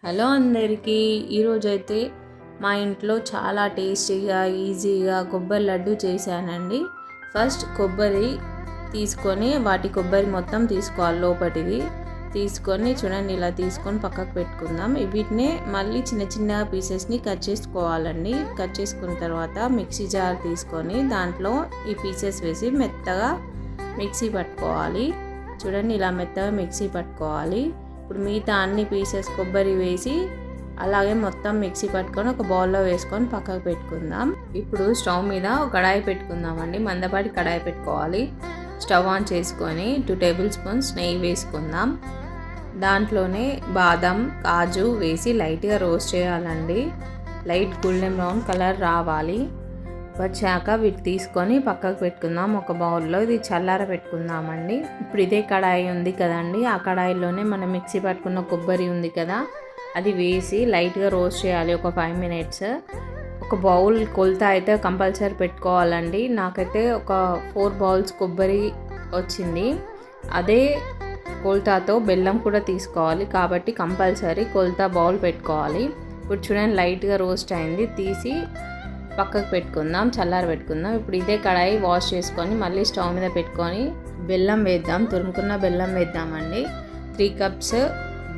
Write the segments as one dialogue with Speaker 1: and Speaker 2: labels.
Speaker 1: Hello అందరికీ, ఈరోజైతే మా ఇంట్లో చాలా టేస్టీగా ఈజీగా కొబ్బరి లడ్డు చేశానండి. ఫస్ట్ కొబ్బరి తీసుకొని వాటి కొబ్బరి మొత్తం తీసుకోవాలి, లోపటిది తీసుకొని చూడండి ఇలా తీసుకొని పక్కకు పెట్టుకుందాం. వీటిని మళ్ళీ చిన్న చిన్న పీసెస్ని కట్ చేసుకోవాలండి. కట్ చేసుకున్న తర్వాత మిక్సీ జార్ తీసుకొని దాంట్లో ఈ పీసెస్ వేసి మెత్తగా మిక్సీ పట్టుకోవాలి. చూడండి ఇలా మెత్తగా మిక్సీ పట్టుకోవాలి. ఇప్పుడు మిగతా అన్ని పీసెస్ కొబ్బరి వేసి అలాగే మొత్తం మిక్సీ పట్టుకొని ఒక బౌల్లో వేసుకొని పక్కకు పెట్టుకుందాం. ఇప్పుడు స్టవ్ మీద ఒక కడాయి పెట్టుకుందామండి. మందపాటి కడాయి పెట్టుకోవాలి. స్టవ్ ఆన్ చేసుకొని 2 టేబుల్ స్పూన్స్ నెయ్యి వేసుకుందాం. దాంట్లోనే బాదం కాజు వేసి లైట్గా రోస్ట్ చేయాలండి. లైట్ గోల్డెన్ బ్రౌన్ కలర్ రావాలి. వచ్చాక వీటి తీసుకొని పక్కకు పెట్టుకుందాం ఒక బౌల్లో. ఇది చల్లార పెట్టుకుందామండి. ఇప్పుడు ఇదే కడాయి ఉంది కదండి, ఆ కడాయిలోనే మనం మిక్సీ పట్టుకున్న కొబ్బరి ఉంది కదా, అది వేసి లైట్గా రోస్ట్ చేయాలి ఒక 5 మినిట్స్. ఒక బౌల్ కొలత అయితే కంపల్సరీ పెట్టుకోవాలండి. నాకైతే ఒక 4 బౌల్స్ కొబ్బరి వచ్చింది. అదే కొలతతో బెల్లం కూడా తీసుకోవాలి కాబట్టి కంపల్సరీ కొలత బౌల్ పెట్టుకోవాలి. ఇప్పుడు చూడండి లైట్గా రోస్ట్ అయింది, తీసి పక్కకు పెట్టుకుందాం, చల్లారి పెట్టుకుందాం. ఇప్పుడు ఇదే కడాయి వాష్ చేసుకొని మళ్ళీ స్టవ్ మీద పెట్టుకొని బెల్లం వేద్దాం. తురుముకున్న బెల్లం వేద్దామండి. 3 కప్స్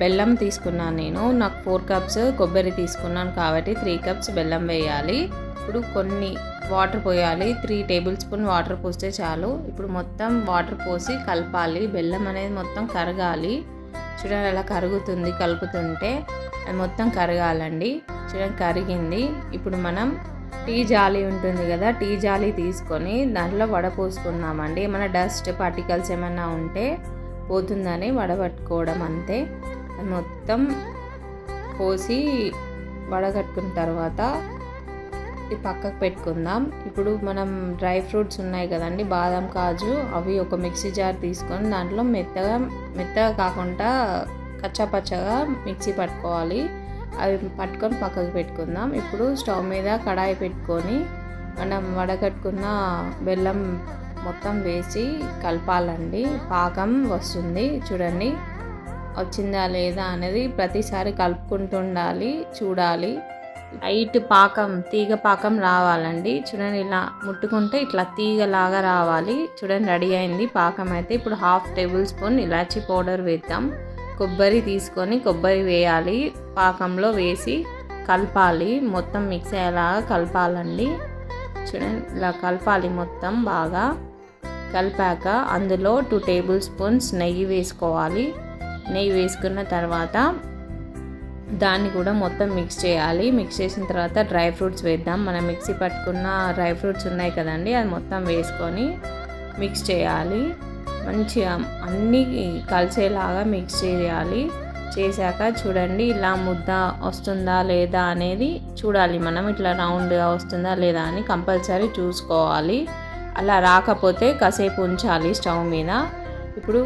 Speaker 1: బెల్లం తీసుకున్నాను నేను. నాకు 4 కప్స్ కొబ్బరి తీసుకున్నాను కాబట్టి 3 కప్స్ బెల్లం వేయాలి. ఇప్పుడు కొన్ని వాటర్ పోయాలి. 3 టేబుల్ స్పూన్ వాటర్ పోస్తే చాలు. ఇప్పుడు మొత్తం వాటర్ పోసి కలపాలి. బెల్లం అనేది మొత్తం కరగాలి. చూడండి అలా కరుగుతుంది, కలుపుతుంటే అది మొత్తం కరగాలండి. చూడండి కరిగింది. ఇప్పుడు మనం టీ జాలి ఉంటుంది కదా, టీ జాలి తీసుకొని దాంట్లో వడపోసుకుందామండి. ఏమైనా డస్ట్ పార్టికల్స్ ఏమైనా ఉంటే పోతుందని వడగట్టుకోవడం అంతే. అది మొత్తం పోసి వడగట్టుకున్న తర్వాత ఇది పక్కకు పెట్టుకుందాం. ఇప్పుడు మనం డ్రై ఫ్రూట్స్ ఉన్నాయి కదండి, బాదం కాజు, అవి ఒక మిక్సీ జార్ తీసుకొని దాంట్లో మెత్తగా కాకుండా కచ్చాపచ్చగా మిక్సీ పట్టుకోవాలి. అవి పట్టుకొని పక్కకు పెట్టుకుందాం. ఇప్పుడు స్టవ్ మీద కడాయి పెట్టుకొని మనం వడగట్టుకున్న బెల్లం మొత్తం వేసి కలపాలండి. పాకం వస్తుంది, చూడండి వచ్చిందా లేదా అనేది ప్రతిసారి కలుపుకుంటూ ఉండాలి, చూడాలి. లైట్ పాకం, తీగ పాకం రావాలండి. చూడండి ఇలా ముట్టుకుంటే ఇట్లా తీగలాగా రావాలి. చూడండి రెడీ అయింది పాకం అయితే. ఇప్పుడు 1/2 టేబుల్ స్పూన్ ఇలాచీ పౌడర్ వేద్దాం. కొబ్బరి తీసుకొని కొబ్బరి వేయాలి, పాకంలో వేసి కలపాలి. మొత్తం మిక్స్ అయ్యేలాగా కలపాలండి. చూడండి ఇలా కలపాలి మొత్తం బాగా. కలిపాక అందులో 2 టేబుల్ స్పూన్స్ నెయ్యి వేసుకోవాలి. నెయ్యి వేసుకున్న తర్వాత దాన్ని కూడా మొత్తం మిక్స్ చేయాలి. మిక్స్ చేసిన తర్వాత డ్రై ఫ్రూట్స్ వేద్దాం. మనం మిక్సీ పట్టుకున్న డ్రై ఫ్రూట్స్ ఉన్నాయి కదండి, అది మొత్తం వేసుకొని మిక్స్ చేయాలి. మంచిగా అన్నీ కలిసేలాగా మిక్స్ చేయాలి. చేశాక చూడండి ఇలా ముద్ద వస్తుందా లేదా అనేది చూడాలి. మనం ఇట్లా రౌండ్గా వస్తుందా లేదా అని కంపల్సరీ చూసుకోవాలి. అలా రాకపోతే కాసేపు ఉంచాలి స్టవ్ మీద. ఇప్పుడు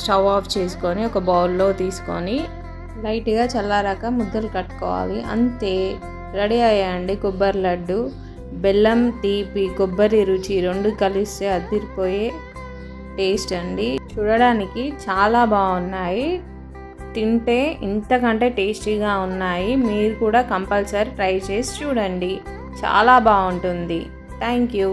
Speaker 1: స్టవ్ ఆఫ్ చేసుకొని ఒక బౌల్లో తీసుకొని లైట్గా చల్లారాక ముద్దలు కట్టుకోవాలి. అంతే, రెడీ అయ్యాయండి కొబ్బరి లడ్డు. బెల్లం తీపి కొబ్బరి రుచి 2 కలిస్తే అదిరిపోయే టేస్ట్ అండి. చూడడానికి చాలా బాగున్నాయి, తింటే ఇంతకంటే టేస్టీగా ఉన్నాయి. మీరు కూడా కంపల్సరీ ట్రై చేసి చూడండి, చాలా బాగుంటుంది. Thank you.